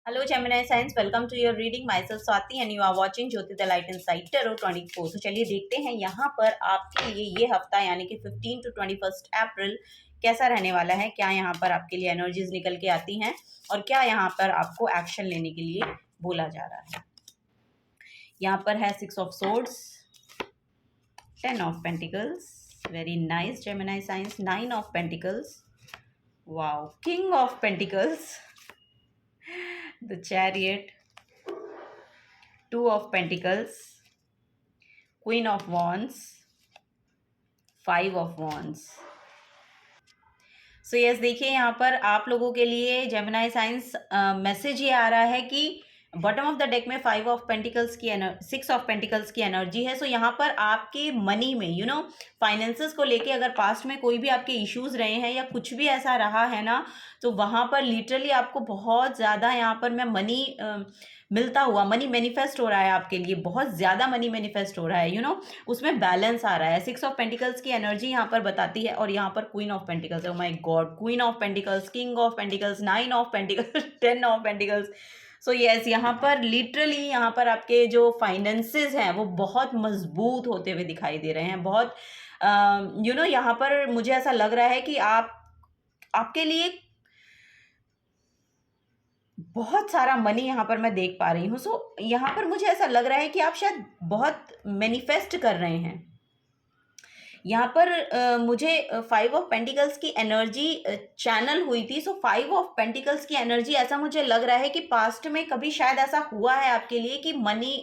Hello Gemini Science, welcome to your reading. Myself Swati and you are watching Jyoti the light inside tarot 24। तो चलिए देखते हैं यहाँ पर आपके लिए ये हफ्ता यानी कि 15 to 21 अप्रैल कैसा रहने वाला है। क्या यहाँ पर आपके लिए एनर्जीज निकल के आती हैं और क्या यहाँ पर आपको एक्शन लेने के लिए बोला जा रहा है। यहाँ पर है 6 of swords, 10 of pentacles, very nice Gemini science, 9 of pentacles, wow, king of pentacles, the chariot, 2 of pentacles, queen of wands, 5 of wands। So yes, देखिए यहाँ पर आप लोगों के लिए जेमिनी साइंस मैसेज ये आ रहा है कि बॉटम ऑफ द डेक में 5 ऑफ पेंटिकल्स की 6 ऑफ पेंटिकल्स की एनर्जी है। सो यहाँ पर आपके मनी में फाइनेंसेस को लेके अगर पास्ट में कोई भी आपके इश्यूज रहे हैं या कुछ भी ऐसा रहा है ना, तो वहाँ पर लिटरली आपको बहुत ज़्यादा यहाँ पर मैं मनी मिलता हुआ, मनी मैनिफेस्ट हो रहा है आपके लिए, बहुत ज़्यादा मनी मैनिफेस्ट हो रहा है उसमें बैलेंस आ रहा है। 6 ऑफ पेंटिकल्स की एनर्जी यहाँ पर बताती है और यहाँ पर क्वीन ऑफ पेंटिकल्स है। Oh my God, queen of pentacles, king of pentacles, 9 of pentacles, 10 of pentacles. So yes, यहाँ पर लिटरली यहाँ पर आपके जो फाइनेंसेस हैं वो बहुत मजबूत होते हुए दिखाई दे रहे हैं। बहुत यहाँ पर मुझे ऐसा लग रहा है कि आपके लिए बहुत सारा मनी यहाँ पर मैं देख पा रही हूँ। सो यहाँ पर मुझे ऐसा लग रहा है कि आप शायद बहुत मैनिफेस्ट कर रहे हैं। यहाँ पर मुझे 5 ऑफ पेंटिकल्स की एनर्जी चैनल हुई थी। सो 5 ऑफ पेंटिकल्स की एनर्जी, ऐसा मुझे लग रहा है कि पास्ट में कभी शायद ऐसा हुआ है आपके लिए कि मनी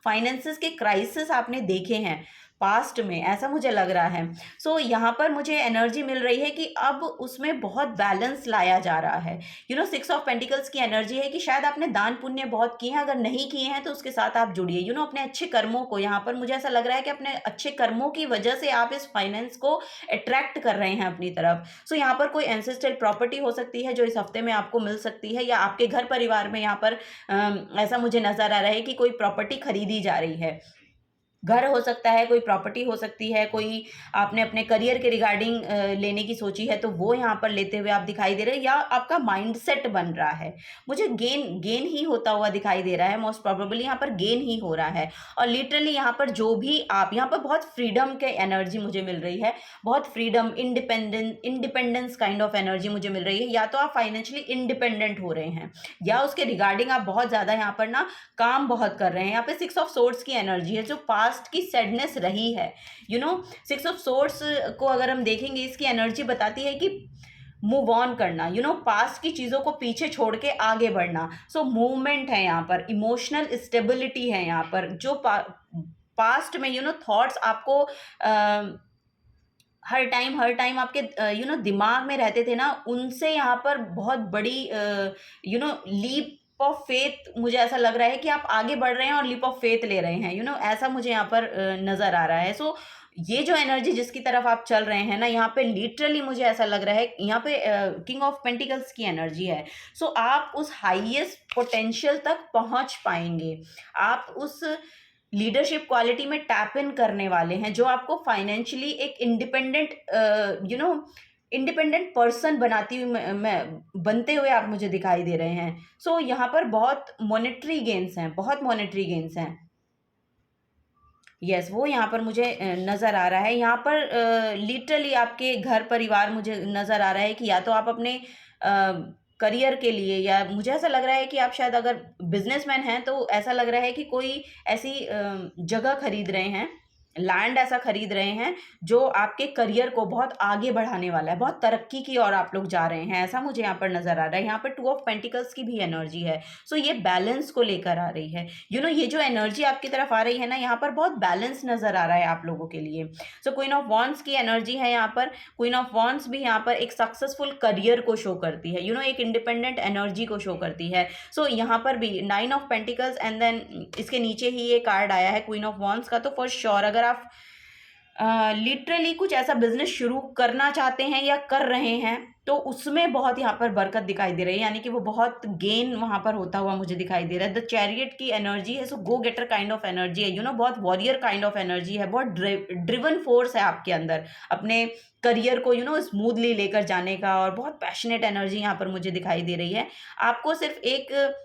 फाइनेंसेस के क्राइसिस आपने देखे हैं पास्ट में, ऐसा मुझे लग रहा है। सो यहाँ पर मुझे एनर्जी मिल रही है कि अब उसमें बहुत बैलेंस लाया जा रहा है। 6 ऑफ पेंटिकल्स की एनर्जी है कि शायद आपने दान पुण्य बहुत किए हैं, अगर नहीं किए हैं तो उसके साथ आप जुड़िए अपने अच्छे कर्मों को। यहाँ पर मुझे ऐसा लग रहा है कि अपने अच्छे कर्मों की वजह से आप इस फाइनेंस को अट्रैक्ट कर रहे हैं अपनी तरफ। सो यहाँ पर कोई एंसेस्ट्रल प्रॉपर्टी हो सकती है जो इस हफ्ते में आपको मिल सकती है, या आपके घर परिवार में यहाँ पर ऐसा मुझे नजर आ रहा है कि कोई प्रॉपर्टी खरीदी जा रही है। घर हो सकता है, कोई प्रॉपर्टी हो सकती है, कोई आपने अपने करियर के रिगार्डिंग लेने की सोची है तो वो यहाँ पर लेते हुए आप दिखाई दे रहे हैं, या आपका माइंडसेट बन रहा है। मुझे गेन ही होता हुआ दिखाई दे रहा है, मोस्ट प्रोबेबली यहाँ पर गेन ही हो रहा है। और लिटरली यहाँ पर जो भी आप यहाँ पर बहुत फ्रीडम के एनर्जी मुझे मिल रही है, बहुत freedom, independence kind of energy मुझे मिल रही है। या तो आप फाइनेंशियली इंडिपेंडेंट हो रहे हैं या उसके रिगार्डिंग आप बहुत ज़्यादा यहाँ पर ना काम बहुत कर रहे हैं। यहाँ पे 6 ऑफ सोर्ड्स की एनर्जी है जो पास्ट की सैडनेस रही है। 6 ऑफ सोर्ड्स को अगर हम देखेंगे, इसकी एनर्जी बताती है कि मूव ऑन करना, पास्ट की चीज़ों को पीछे छोड़ के आगे बढ़ना। सो मूवमेंट है यहाँ पर, इमोशनल स्टेबिलिटी है यहाँ पर। जो पास्ट में थॉट्स आपको हर टाइम आपके दिमाग में रहते थे ना, उनसे यहाँ पर बहुत बड़ी लीप ऑफ फेथ, मुझे ऐसा लग रहा है कि आप आगे बढ़ रहे हैं और लीप ऑफ फेथ ले रहे हैं। ऐसा मुझे यहाँ पर नज़र आ रहा है। सो ये जो एनर्जी जिसकी तरफ आप चल रहे हैं ना, यहाँ पे लिटरली मुझे ऐसा लग रहा है, यहाँ पे किंग ऑफ पेंटिकल्स की एनर्जी है। सो आप उस हाईएस्ट पोटेंशियल तक पहुँच पाएंगे, आप उस लीडरशिप क्वालिटी में टैप इन करने वाले हैं जो आपको फाइनेंशियली एक इंडिपेंडेंट पर्सन बनाती हुई बनते हुए आप मुझे दिखाई दे रहे हैं। सो यहाँ पर बहुत मॉनेटरी गेन्स हैं, बहुत मॉनेटरी गेन्स हैं। यस, वो यहाँ पर मुझे नज़र आ रहा है। यहाँ पर लिटरली आपके घर परिवार मुझे नज़र आ रहा है कि या तो आप अपने करियर के लिए, या मुझे ऐसा लग रहा है कि आप शायद अगर बिजनेसमैन हैं तो ऐसा लग रहा है कि कोई ऐसी जगह खरीद रहे हैं, लैंड ऐसा खरीद रहे हैं जो आपके करियर को बहुत आगे बढ़ाने वाला है, बहुत तरक्की की ओर आप लोग जा रहे हैं, ऐसा मुझे यहाँ पर नज़र आ रहा है। यहाँ पर 2 ऑफ पेंटिकल्स की भी एनर्जी है। सो ये बैलेंस को लेकर आ रही है। ये जो एनर्जी आपकी तरफ आ रही है ना, यहाँ पर बहुत बैलेंस नज़र आ रहा है आप लोगों के लिए। सो क्वीन ऑफ वॉन्ड्स की एनर्जी है यहाँ पर। क्वीन ऑफ वॉन्ड्स भी यहाँ पर एक सक्सेसफुल करियर को शो करती है, एक इंडिपेंडेंट एनर्जी को शो करती है। सो यहाँ पर भी 9 ऑफ पेंटिकल्स एंड देन इसके नीचे ही ये कार्ड आया है क्वीन ऑफ वॉन्ड्स का। तो फॉर श्योर अगर आप लिटरली कुछ ऐसा बिजनेस शुरू करना चाहते हैं या कर रहे हैं, तो उसमें बहुत यहाँ पर बरकत दिखाई दे रही है, यानी कि वो बहुत गेन वहाँ पर होता हुआ मुझे दिखाई दे रहा है। द चैरियट की एनर्जी है, सो गो गेटर काइंड ऑफ एनर्जी है, बहुत वॉरियर काइंड ऑफ एनर्जी है, बहुत ड्रिवन फोर्स है आपके अंदर अपने करियर को स्मूथली लेकर जाने का, और बहुत पैशनेट एनर्जी यहाँ पर मुझे दिखाई दे रही है। आपको सिर्फ एक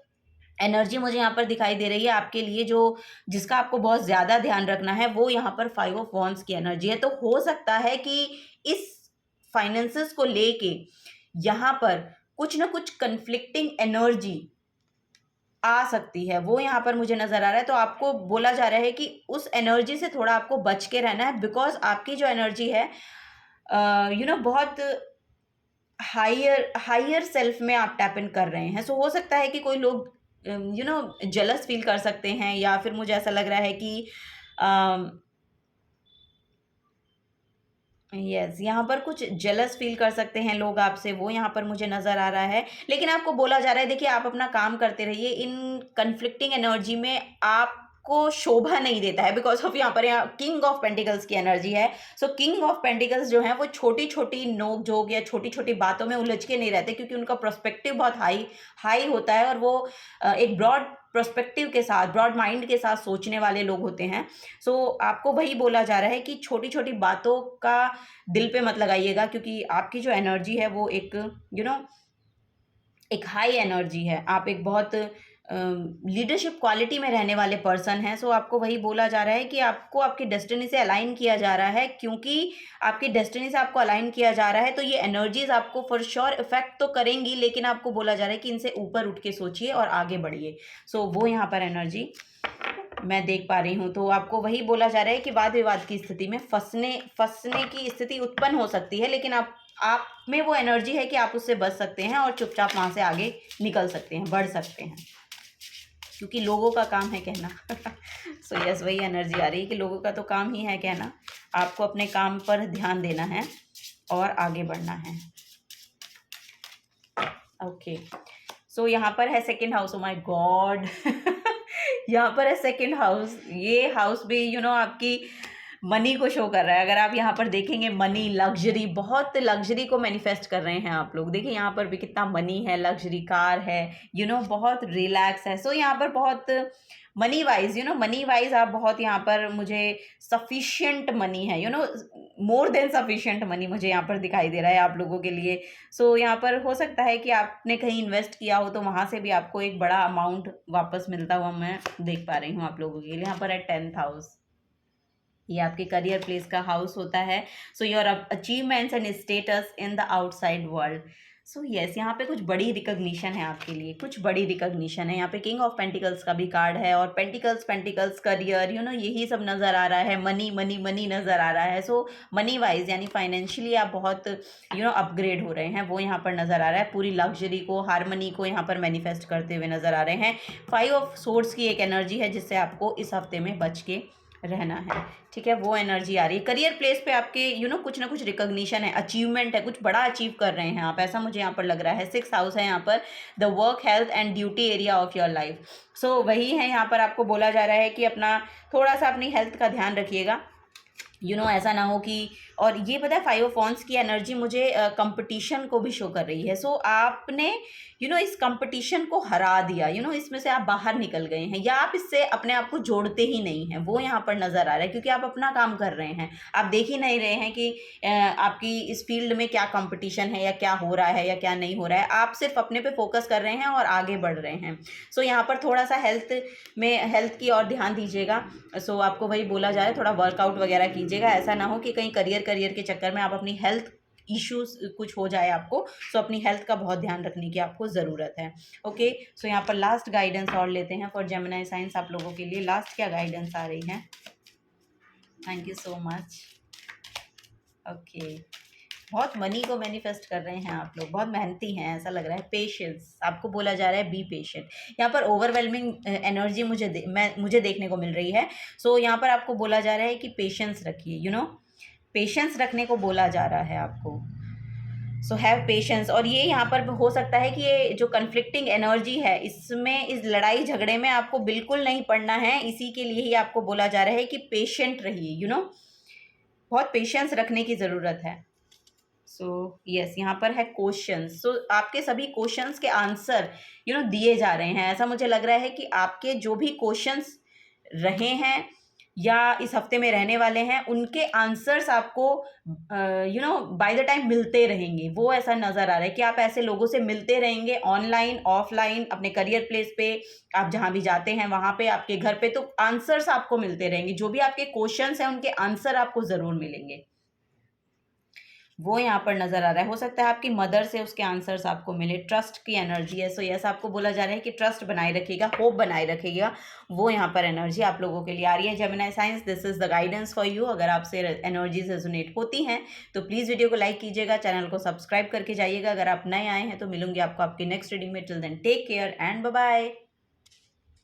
एनर्जी मुझे यहाँ पर दिखाई दे रही है आपके लिए, जो जिसका आपको बहुत ज़्यादा ध्यान रखना है, वो यहाँ पर 5 ऑफ वॉन्ड्स की एनर्जी है। तो हो सकता है कि इस फाइनेंसेस को लेके यहाँ पर कुछ ना कुछ कन्फ्लिक्टिंग एनर्जी आ सकती है, वो यहाँ पर मुझे नज़र आ रहा है। तो आपको बोला जा रहा है कि उस एनर्जी से थोड़ा आपको बच के रहना है, बिकॉज आपकी जो एनर्जी है बहुत हायर सेल्फ में आप टैप इन कर रहे हैं। सो हो सकता है कि कोई लोग जेलस फील कर सकते हैं, या फिर मुझे ऐसा लग रहा है कि यस यहाँ पर कुछ जेलस फील कर सकते हैं लोग आपसे, वो यहाँ पर मुझे नज़र आ रहा है। लेकिन आपको बोला जा रहा है, देखिए आप अपना काम करते रहिए, इन कन्फ्लिक्टिंग एनर्जी में आपको शोभा नहीं देता है, बिकॉज ऑफ यहाँ किंग ऑफ पेंटिकल्स की एनर्जी है। सो किंग ऑफ पेंटिकल्स जो है वो छोटी छोटी नोक झोंक या छोटी छोटी बातों में उलझ के नहीं रहते, क्योंकि उनका प्रोस्पेक्टिव बहुत हाई होता है, और वो एक ब्रॉड प्रोस्पेक्टिव के साथ, ब्रॉड माइंड के साथ सोचने वाले लोग होते हैं। सो आपको वही बोला जा रहा है कि छोटी छोटी बातों का दिल पे मत लगाइएगा, क्योंकि आपकी जो एनर्जी है वो एक एक हाई एनर्जी है। आप एक बहुत लीडरशिप क्वालिटी में रहने वाले पर्सन हैं। सो आपको वही बोला जा रहा है कि आपको आपकी डेस्टिनी से अलाइन किया जा रहा है, क्योंकि आपकी डेस्टिनी से आपको अलाइन किया जा रहा है, तो ये एनर्जीज आपको फॉर श्योर इफेक्ट तो करेंगी, लेकिन आपको बोला जा रहा है कि इनसे ऊपर उठ के सोचिए और आगे बढ़िए। सो वो यहाँ पर एनर्जी मैं देख पा रही हूँ। तो आपको वही बोला जा रहा है कि वाद विवाद की स्थिति में फंसने की स्थिति उत्पन्न हो सकती है, लेकिन आप में वो एनर्जी है कि आप उससे बच सकते हैं और चुपचाप वहाँ से आगे निकल सकते हैं, बढ़ सकते हैं, क्योंकि लोगों का काम है कहना। सो यस वही एनर्जी आ रही है कि लोगों का तो काम ही है कहना, आपको अपने काम पर ध्यान देना है और आगे बढ़ना है। ओके सो यहाँ पर है second house. Oh my God यहाँ पर है सेकंड हाउस। ये हाउस भी आपकी मनी को शो कर रहा है। अगर आप यहाँ पर देखेंगे, मनी, लग्जरी, बहुत लग्जरी को मैनिफेस्ट कर रहे हैं आप लोग। देखिए यहाँ पर भी कितना मनी है, लग्जरी कार है, बहुत रिलैक्स है। सो यहाँ पर बहुत मनी वाइज आप बहुत यहाँ पर मुझे सफिशिएंट मनी है, मोर देन सफिशिएंट मनी मुझे यहाँ पर दिखाई दे रहा है आप लोगों के लिए। सो यहाँ पर हो सकता है कि आपने कहीं इन्वेस्ट किया हो, तो वहाँ से भी आपको एक बड़ा अमाउंट वापस मिलता हुआ मैं देख पा रही हूँ आप लोगों के लिए। यहाँ पर है 10th हाउस, ये आपके करियर प्लेस का हाउस होता है। So your achievements and status in the outside world. So yes यहाँ पे कुछ बड़ी रिकग्निशन है आपके लिए, कुछ बड़ी रिकग्निशन है। यहाँ पे किंग ऑफ पेंटिकल्स का भी कार्ड है, और पेंटिकल्स करियर, यही सब नज़र आ रहा है। मनी मनी मनी नज़र आ रहा है। सो मनी वाइज यानी फाइनेंशियली आप बहुत अपग्रेड हो रहे हैं, वो यहाँ पर नज़र आ रहा है। पूरी लग्जरी को, हारमनी को यहाँ पर मैनिफेस्ट करते हुए नज़र आ रहे हैं। 5 ऑफ सोर्ड्स की एक एनर्जी है, जिससे आपको इस हफ्ते में बच के रहना है, ठीक है, वो एनर्जी आ रही है। करियर प्लेस पे आपके कुछ ना कुछ रिकॉग्निशन है, अचीवमेंट है, कुछ बड़ा अचीव कर रहे हैं आप, ऐसा मुझे यहाँ पर लग रहा है। 6th हाउस है यहाँ पर, the work, health and duty area of your life. So वही है, यहाँ पर आपको बोला जा रहा है कि थोड़ा सा अपनी हेल्थ का ध्यान रखिएगा। ऐसा ना हो कि, और ये पता है 5 ऑफ वॉन्ड्स की एनर्जी मुझे कंपटीशन को भी शो कर रही है। सो आपने इस कंपटीशन को हरा दिया, इसमें से आप बाहर निकल गए हैं, या आप इससे अपने आप को जोड़ते ही नहीं हैं, वो यहाँ पर नज़र आ रहा है, क्योंकि आप अपना काम कर रहे हैं। आप देख ही नहीं रहे हैं कि आपकी इस फील्ड में क्या कंपटीशन है, या क्या हो रहा है, या क्या नहीं हो रहा है। आप सिर्फ अपने पे फोकस कर रहे हैं और आगे बढ़ रहे हैं। सो यहाँ पर थोड़ा सा हेल्थ की ओर ध्यान दीजिएगा। सो आपको वही बोला जा रहा है, थोड़ा वर्कआउट वगैरह कीजिएगा। ऐसा ना हो कि कहीं करियर के चक्कर में आप अपनी हेल्थ इश्यूज कुछ हो जाए आपको। सो अपनी हेल्थ का बहुत ध्यान रखने की आपको ज़रूरत है। ओके सो यहाँ पर लास्ट गाइडेंस और लेते हैं फॉर जेमिनी साइंस। आप लोगों के लिए लास्ट क्या गाइडेंस आ रही है? Thank you so much. Okay बहुत मनी को मैनिफेस्ट कर रहे हैं आप लोग, बहुत मेहनती हैं ऐसा लग रहा है। पेशेंस आपको बोला जा रहा है, बी पेशेंट। यहाँ पर ओवरवेलमिंग एनर्जी मुझे देखने को मिल रही है। सो यहाँ पर आपको बोला जा रहा है कि पेशेंस रखिए, पेशेंस रखने को बोला जा रहा है आपको। So have patience. और ये यहाँ पर हो सकता है कि ये जो कन्फ्लिक्टिंग एनर्जी है, इसमें इस लड़ाई झगड़े में आपको बिल्कुल नहीं पड़ना है। इसी के लिए ही आपको बोला जा रहा है कि पेशेंट रहिए, बहुत पेशेंस रखने की ज़रूरत है। सो यस, यहाँ पर है क्वेश्चंस। सो आपके सभी क्वेश्चंस के आंसर दिए जा रहे हैं। ऐसा मुझे लग रहा है कि आपके जो भी क्वेश्चंस रहे हैं या इस हफ्ते में रहने वाले हैं, उनके आंसर्स आपको बाय द टाइम मिलते रहेंगे। वो ऐसा नज़र आ रहा है कि आप ऐसे लोगों से मिलते रहेंगे, ऑनलाइन ऑफलाइन, अपने करियर प्लेस पे, आप जहाँ भी जाते हैं वहाँ पे, आपके घर पे, तो आंसर्स आपको मिलते रहेंगे। जो भी आपके क्वेश्चंस हैं उनके आंसर आपको ज़रूर मिलेंगे, वो यहाँ पर नज़र आ रहा है। हो सकता है आपकी मदर से उसके आंसर्स आपको मिले। ट्रस्ट की एनर्जी है। सो यस, आपको बोला जा रहा है कि ट्रस्ट बनाए रखिएगा, होप बनाए रखिएगा। वो यहाँ पर एनर्जी आप लोगों के लिए आ रही है। Gemini science, this is the guidance for you. अगर आपसे एनर्जीज रेजोनेट होती हैं तो प्लीज़ वीडियो को लाइक कीजिएगा, चैनल को सब्सक्राइब करके जाइएगा अगर आप नए आए हैं। तो मिलूंगी आपको आपकी नेक्स्ट रीडिंग में। Till then take care and bye bye.